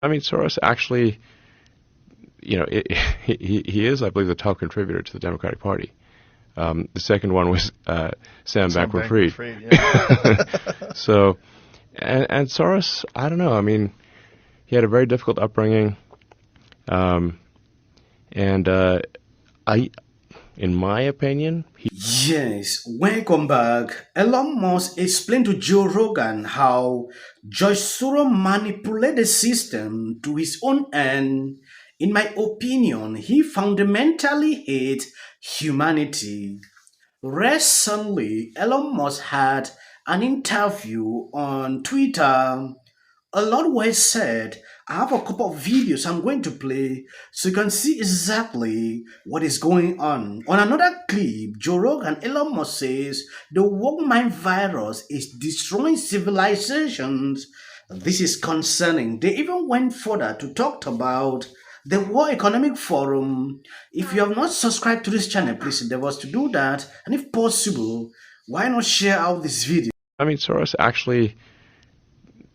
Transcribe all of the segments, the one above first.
I mean, Soros actually, he is, I believe, the top contributor to the Democratic Party. The second one was Sam Bankman-Fried. Yeah. So, and Soros, I don't know. I mean, he had a very difficult upbringing, and in my opinion, Yes, welcome back. Elon Musk explained to Joe Rogan how George Soros manipulated the system to his own end. In my opinion, he fundamentally hates humanity. Recently, Elon Musk had an interview on Twitter. A lot was said. I have a couple of videos I'm going to play so you can see exactly what is going on. On another clip, Joe Rogan Elon Musk says the woke mind virus is destroying civilizations. This is concerning. They even went further to talk about the World Economic Forum. If you have not subscribed to this channel, please endeavor to do that. And if possible, why not share out this video? I mean, Soros actually,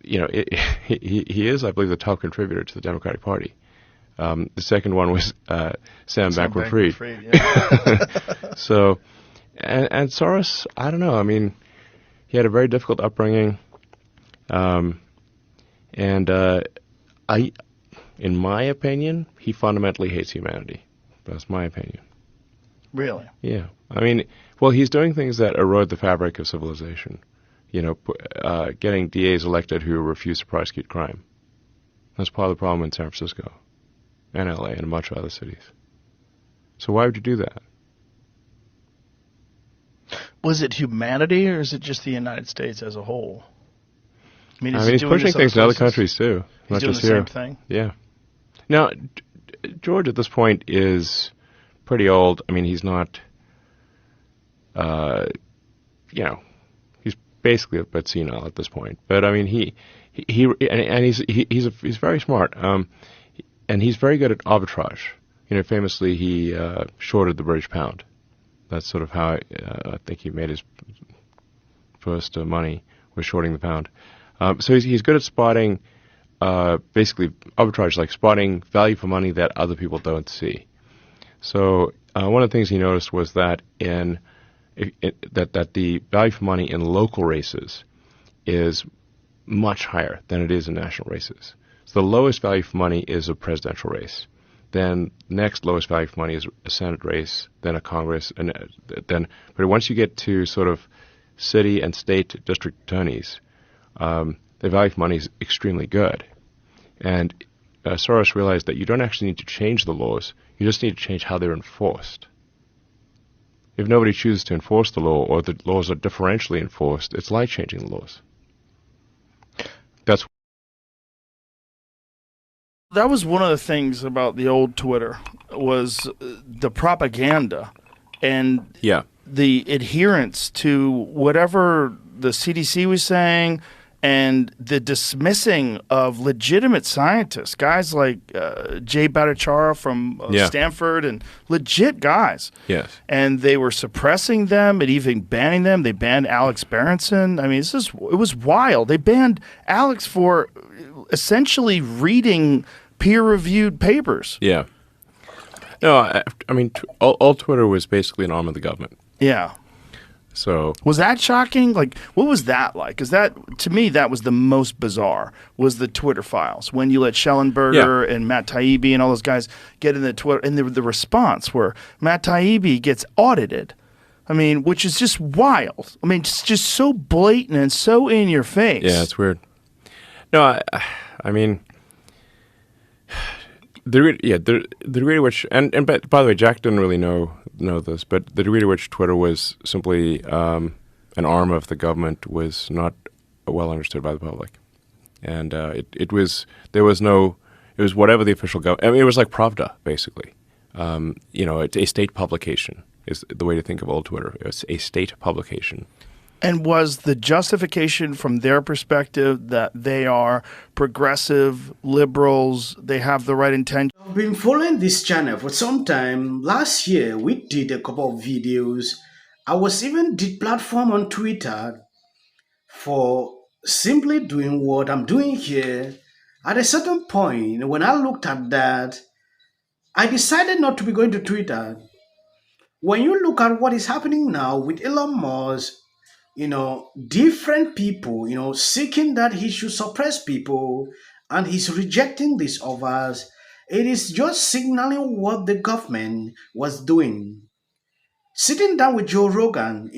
he is, I believe, the top contributor to the Democratic Party. The second one was Sam Bankman-Fried. Yeah. So, and Soros, I don't know. I mean, he had a very difficult upbringing, and in my opinion, he fundamentally hates humanity. That's my opinion. Really? Yeah. I mean, well, he's doing things that erode the fabric of civilization. Getting DAs elected who refuse to prosecute crime. That's part of the problem in San Francisco and LA and a bunch of other cities. So why would you do that? Was it humanity, or is it just the United States as a whole? I mean, he's pushing things in other countries too, not just here. Same thing. Yeah. Now, George at this point is pretty old. I mean, he's not, he's basically a bit senile at this point. But I mean, he's very smart. And he's very good at arbitrage. Famously, he shorted the British pound. That's sort of how I think he made his first money, was shorting the pound. So he's good at spotting, basically arbitrage, like spotting value for money that other people don't see. So one of the things he noticed was that that the value for money in local races is much higher than it is in national races. So the lowest value for money is a presidential race. Then next lowest value for money is a Senate race, then a Congress, and but once you get to sort of city and state district attorneys, the value for money is extremely good. And Soros realized that you don't actually need to change the laws, you just need to change how they're enforced. If nobody chooses to enforce the law, or the laws are differentially enforced, it's like changing the laws. That was one of the things about the old Twitter, was the propaganda and the adherence to whatever the CDC was saying, and the dismissing of legitimate scientists, guys like Jay Bhattacharya from Stanford, and legit guys. Yes. And they were suppressing them and even banning them. They banned Alex Berenson. I mean, it was wild. They banned Alex for essentially reading peer-reviewed papers. Yeah. No, I mean, all Twitter was basically an arm of the government. Yeah. So was that shocking? Like, what was that like? Because that, to me, that was the most bizarre, was the Twitter files. When you let Schellenberger and Matt Taibbi and all those guys get in the Twitter, and the response where Matt Taibbi gets audited. I mean, which is just wild. I mean, it's just so blatant and so in your face. Yeah, it's weird. No, I mean, the degree to which, and by the way, Jack didn't really know this, but the degree to which Twitter was simply an arm of the government was not well understood by the public, and it was whatever the official government. I mean, it was like Pravda, basically. It's a state publication is the way to think of old Twitter. It's a state publication. And was the justification from their perspective that they are progressive liberals, they have the right intention? I've been following this channel for some time. Last year, we did a couple of videos. I was even did platform on Twitter for simply doing what I'm doing here. At a certain point, when I looked at that, I decided not to be going to Twitter. When you look at what is happening now with Elon Musk, different people, seeking that he should suppress people, and he's rejecting these offers, it is just signaling what the government was doing. Sitting down with Joe Rogan,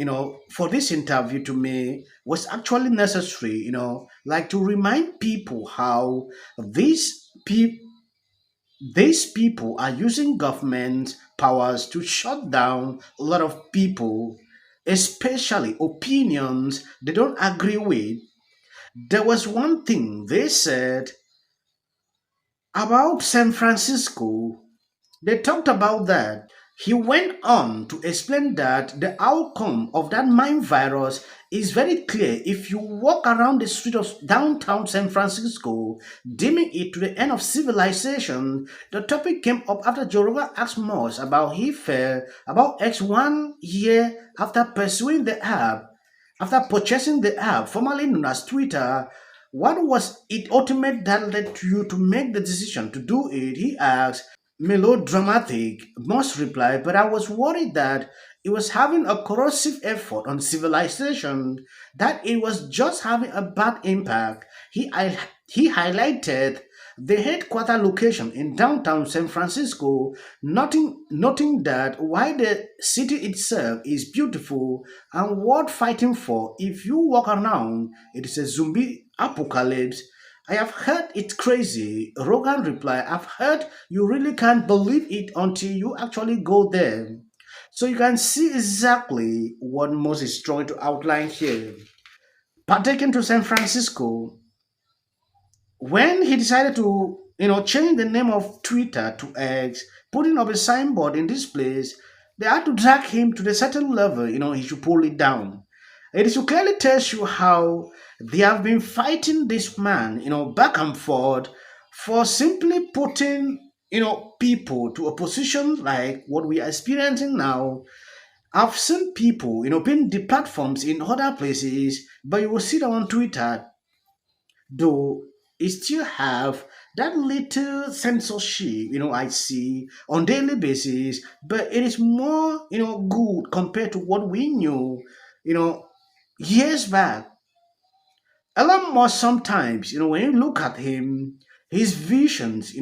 for this interview to me was actually necessary, like to remind people how these people these people are using government powers to shut down a lot of people, especially opinions they don't agree with. There was one thing they said about San Francisco. They talked about that. He went on to explain that the outcome of that mind virus is very clear. If you walk around the street of downtown San Francisco, deeming it to the end of civilization, the topic came up after Joe Rogan asked Moss about he felt about X 1 year after pursuing the app, after purchasing the app, formerly known as Twitter. What was it ultimate that led you to make the decision to do it? He asked. Melodramatic, must reply, but I was worried that it was having a corrosive effort on civilization, that it was just having a bad impact. He highlighted the headquarter location in downtown San Francisco, noting that while the city itself is beautiful and worth fighting for, if you walk around, it is a zombie apocalypse. I have heard it's crazy. Rogan replied, I've heard you really can't believe it until you actually go there. So you can see exactly what Moses is trying to outline here. Partaking to San Francisco, when he decided to, change the name of Twitter to X, putting up a signboard in this place, they had to drag him to the certain level, he should pull it down. It is to clearly tells you how they have been fighting this man, back and forth for simply putting, people to a position like what we are experiencing now. I've seen people, being the platforms in other places, but you will see them on Twitter, though it still have that little censorship, I see on daily basis, but it is more, good compared to what we knew, you know, years back. Elon Musk sometimes, when you look at him, his visions,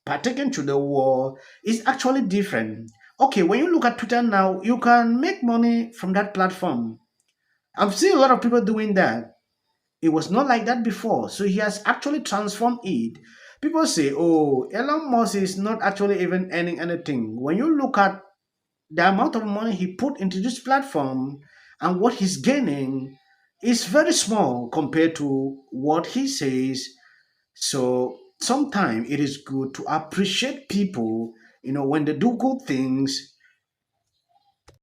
partaken to the war is actually different. Okay, when you look at Twitter now, you can make money from that platform. I've seen a lot of people doing that. It was not like that before. So he has actually transformed it. People say, oh, Elon Musk is not actually even earning anything. When you look at the amount of money he put into this platform and what he's gaining is very small compared to what he says. So sometimes it is good to appreciate people, when they do good things,